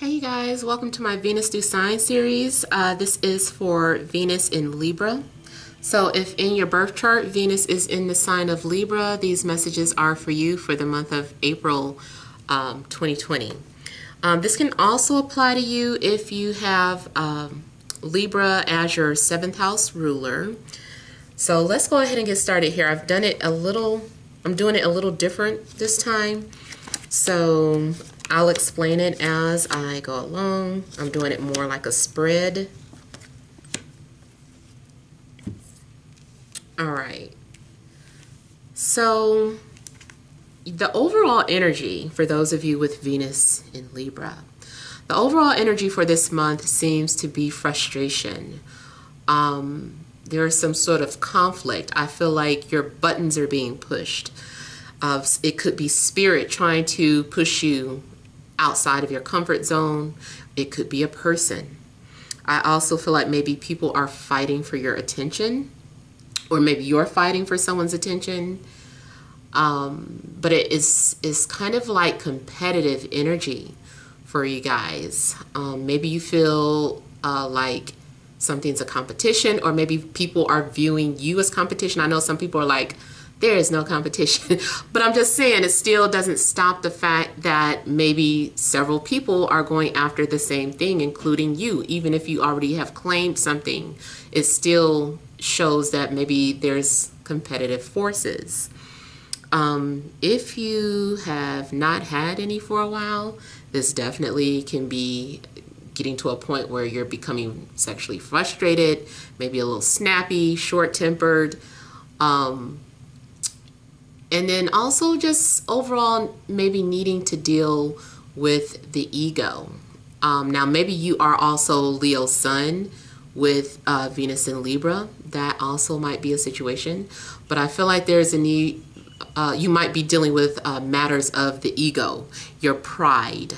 Hey you guys, welcome to my Venus Do Sign series. This is for Venus in Libra. So if in your birth chart Venus is in the sign of Libra, these messages are for you for the month of April 2020. This can also apply to you if you have Libra as your 7th house ruler. So let's go ahead and get started here. I'm doing it a little different this time. So I'll explain it as I go along. I'm doing it more like a spread. All right. So the overall energy for those of you with Venus in Libra, the overall energy for this month seems to be frustration. There is some sort of conflict. I feel like your buttons are being pushed. It could be spirit trying to push you outside of your comfort zone. It could be a person. I also feel like maybe people are fighting for your attention, or maybe you're fighting for someone's attention. But it is kind of like competitive energy for you guys. Maybe you feel like something's a competition, or maybe people are viewing you as competition. I know some people are like, there is no competition, but I'm just saying it still doesn't stop the fact that maybe several people are going after the same thing, including you. Even if you already have claimed something, it still shows that maybe there's competitive forces. If you have not had any for a while, this definitely can be getting to a point where you're becoming sexually frustrated, maybe a little snappy, short-tempered, and then also just overall maybe needing to deal with the ego. Now maybe you are also Leo sun with Venus in Libra. That also might be a situation. But I feel like there's a need, you might be dealing with matters of the ego, your pride,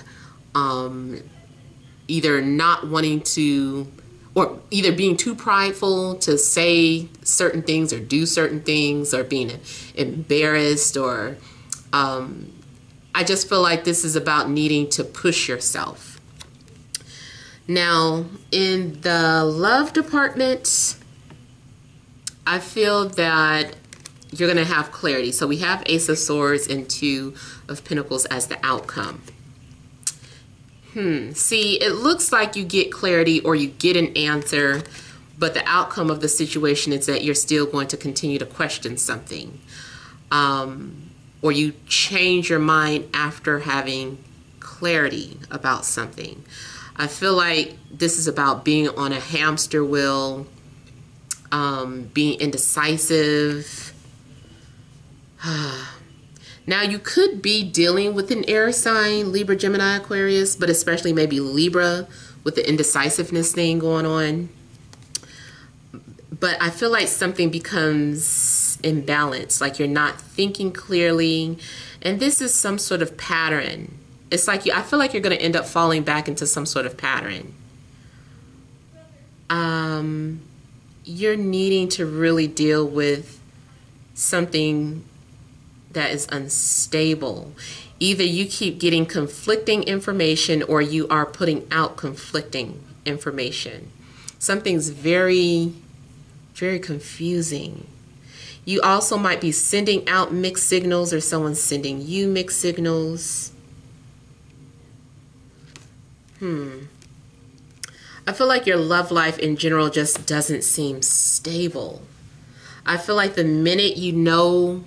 either not wanting to, or either being too prideful to say certain things or do certain things, or being embarrassed, or I just feel like this is about needing to push yourself. Now, in the love department, I feel that you're going to have clarity. So we have Ace of Swords and Two of Pentacles as the outcome. See, it looks like you get clarity or you get an answer, but the outcome of the situation is that you're still going to continue to question something. Or you change your mind after having clarity about something. I feel like this is about being on a hamster wheel, being indecisive. Now, you could be dealing with an air sign, Libra, Gemini, Aquarius, but especially maybe Libra with the indecisiveness thing going on. But I feel like something becomes imbalanced, like you're not thinking clearly. And this is some sort of pattern. It's like I feel like you're going to end up falling back into some sort of pattern. You're needing to really deal with something that is unstable. Either you keep getting conflicting information, or you are putting out conflicting information. Something's very, very confusing. You also might be sending out mixed signals, or someone's sending you mixed signals. I feel like your love life in general just doesn't seem stable. I feel like the minute you know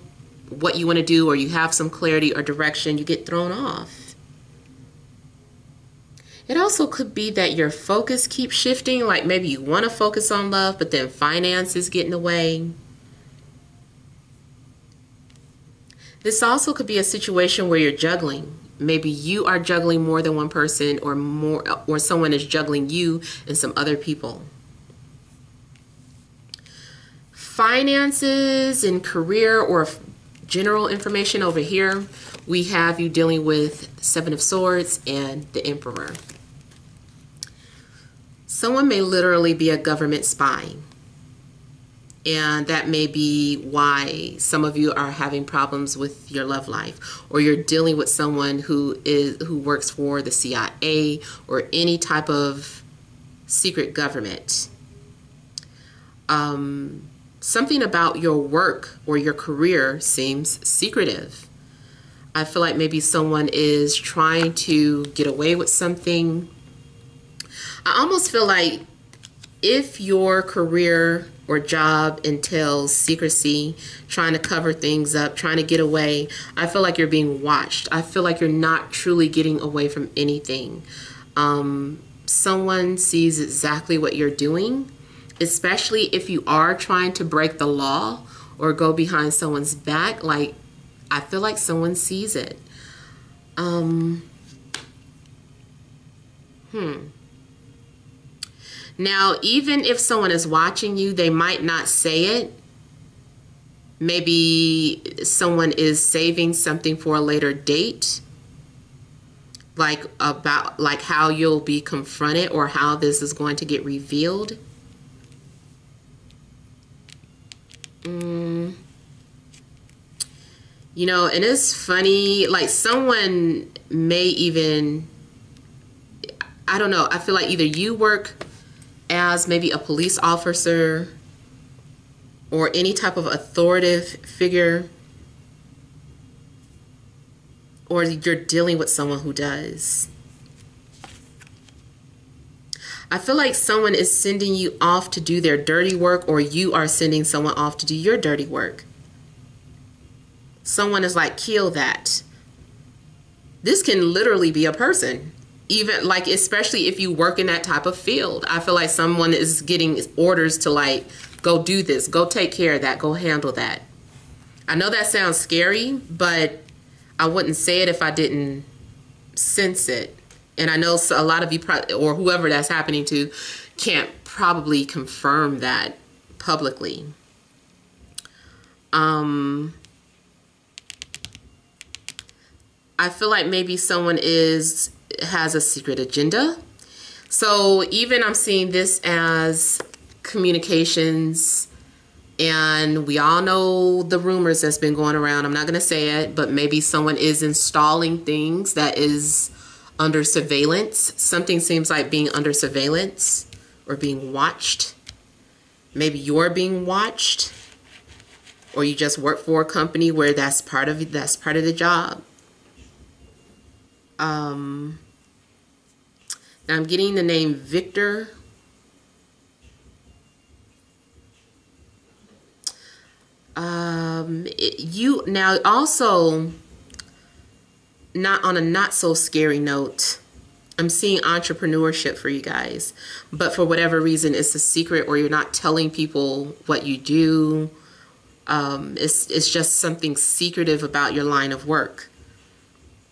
what you want to do, or you have some clarity or direction, you get thrown off. It also could be that your focus keeps shifting, like maybe you want to focus on love, but then finances get in the way. This also could be a situation where you're juggling. Maybe you are juggling more than one person, or someone is juggling you and some other people. Finances and career or general information over here, we have you dealing with Seven of Swords and the Emperor. Someone may literally be a government spy. And that may be why some of you are having problems with your love life, or you're dealing with someone who works for the CIA or any type of secret government. Something about your work or your career seems secretive. I feel like maybe someone is trying to get away with something. I almost feel like if your career or job entails secrecy, trying to cover things up, trying to get away, I feel like you're being watched. I feel like you're not truly getting away from anything. Someone sees exactly what you're doing, especially if you are trying to break the law or go behind someone's back. Like, I feel like someone sees it. Now, even if someone is watching you, they might not say it. Maybe someone is saving something for a later date, like about like how you'll be confronted or how this is going to get revealed. You know, and it's funny, like someone may even, I don't know, I feel like either you work as maybe a police officer or any type of authoritative figure, or you're dealing with someone who does. I feel like someone is sending you off to do their dirty work, or you are sending someone off to do your dirty work. Someone is like, kill that. This can literally be a person. Even like, especially if you work in that type of field. I feel like someone is getting orders to like, go do this, go take care of that, go handle that. I know that sounds scary, but I wouldn't say it if I didn't sense it. And I know a lot of you, or whoever that's happening to, can't probably confirm that publicly. I feel like maybe someone has a secret agenda. So even I'm seeing this as communications, and we all know the rumors that's been going around. I'm not going to say it, but maybe someone is installing things that is under surveillance. Something seems like being under surveillance or being watched. Maybe you're being watched, or you just work for a company where that's part of the job. Now I'm getting the name Victor. You now also, not on a not so scary note, I'm seeing entrepreneurship for you guys, but for whatever reason it's a secret, or you're not telling people what you do. It's just something secretive about your line of work.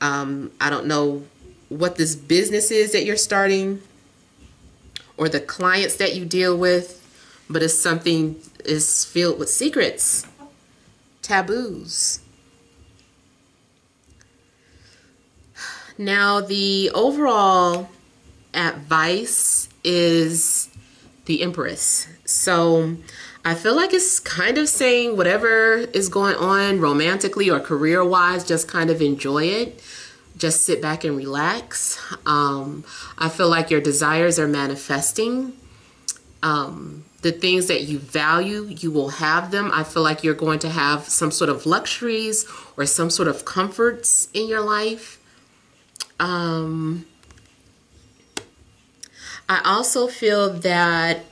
I don't know what this business is that you're starting or the clients that you deal with, but it's something is filled with secrets, taboos. Now, the overall advice is the Empress. So I feel like it's kind of saying whatever is going on romantically or career-wise, just kind of enjoy it. Just sit back and relax. I feel like your desires are manifesting. The things that you value, you will have them. I feel like you're going to have some sort of luxuries or some sort of comforts in your life. I also feel that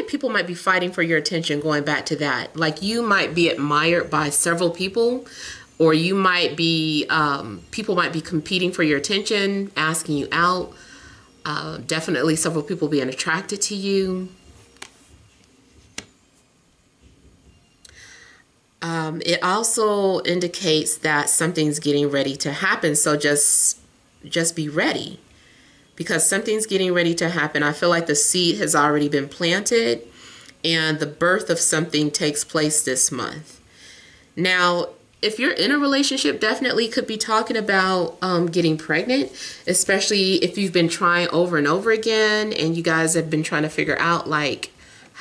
people might be fighting for your attention, going back to that. Like, you might be admired by several people, or you might be, people might be competing for your attention, asking you out. Definitely several people being attracted to you. It also indicates that something's getting ready to happen. So just be ready, because something's getting ready to happen. I feel like the seed has already been planted and the birth of something takes place this month. Now, if you're in a relationship, definitely could be talking about getting pregnant, especially if you've been trying over and over again and you guys have been trying to figure out like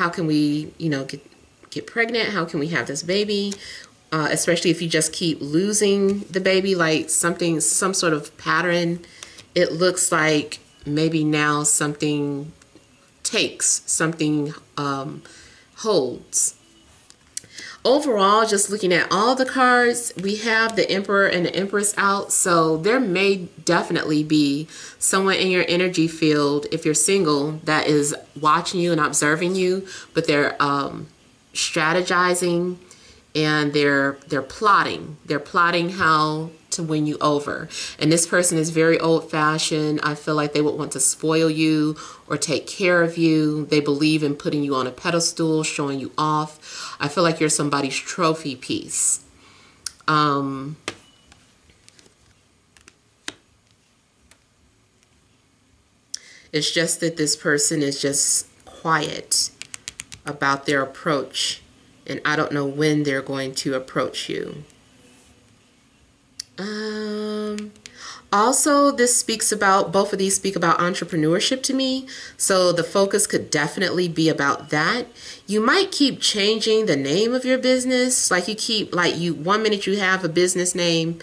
How can we, you know, get pregnant? How can we have this baby? Especially if you just keep losing the baby, like some sort of pattern. It looks like maybe now something takes, something holds. Overall, just looking at all the cards, we have the Emperor and the Empress out. So there may definitely be someone in your energy field, if you're single, that is watching you and observing you, but they're strategizing and they're plotting. They're plotting how to win you over. And this person is very old-fashioned. I feel like they would want to spoil you or take care of you. They believe in putting you on a pedestal, showing you off. I feel like you're somebody's trophy piece. It's just that this person is just quiet about their approach, and I don't know when they're going to approach you. Also, this speaks about, both of these speak about entrepreneurship to me. So the focus could definitely be about that. You might keep changing the name of your business. Like you 1 minute you have a business name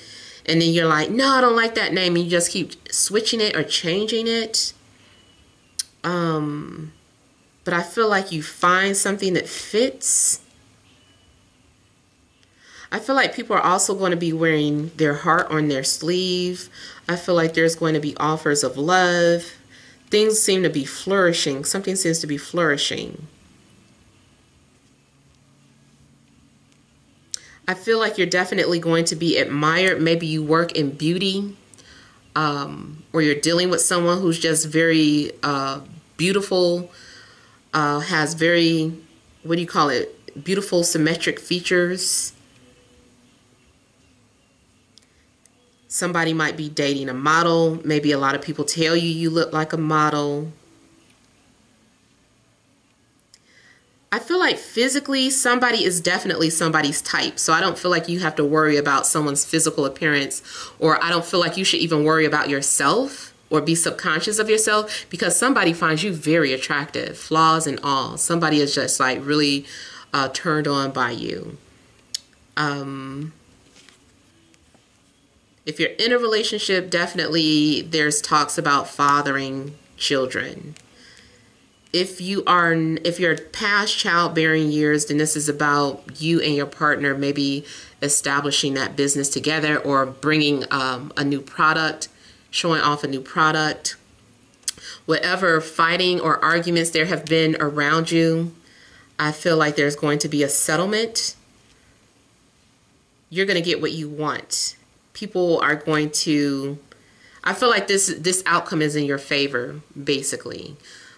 and then you're like, no, I don't like that name. And you just keep switching it or changing it. But I feel like you find something that fits. I feel like people are also going to be wearing their heart on their sleeve. I feel like there's going to be offers of love. Things seem to be flourishing. Something seems to be flourishing. I feel like you're definitely going to be admired. Maybe you work in beauty, or you're dealing with someone who's just very beautiful, has very, what do you call it, beautiful symmetric features. Somebody might be dating a model. Maybe a lot of people tell you you look like a model. I feel like physically somebody is definitely somebody's type. So I don't feel like you have to worry about someone's physical appearance, or I don't feel like you should even worry about yourself or be subconscious of yourself, because somebody finds you very attractive, flaws and all. Somebody is just like really turned on by you. If you're in a relationship, definitely there's talks about fathering children. If you're past childbearing years, then this is about you and your partner maybe establishing that business together, or bringing a new product, showing off a new product. Whatever fighting or arguments there have been around you, I feel like there's going to be a settlement. You're going to get what you want. People are going to, I feel like this outcome is in your favor, basically.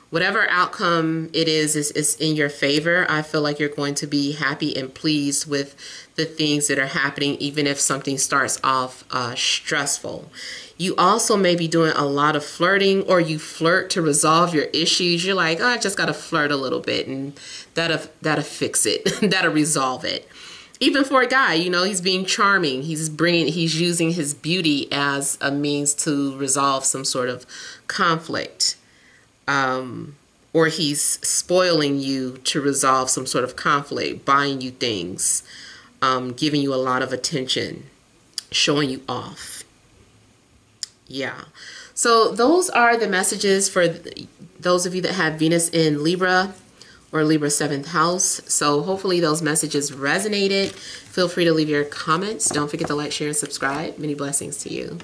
Whatever outcome it is in your favor. I feel like you're going to be happy and pleased with the things that are happening, even if something starts off stressful. You also may be doing a lot of flirting, or you flirt to resolve your issues. You're like, oh, I just got to flirt a little bit and that'll fix it. That'll resolve it. Even for a guy, you know, he's being charming. He's using his beauty as a means to resolve some sort of conflict. Or he's spoiling you to resolve some sort of conflict, buying you things, giving you a lot of attention, showing you off. Yeah. So those are the messages for those of you that have Venus in Libra or Libra 7th house. So hopefully those messages resonated. Feel free to leave your comments. Don't forget to like, share, and subscribe. Many blessings to you.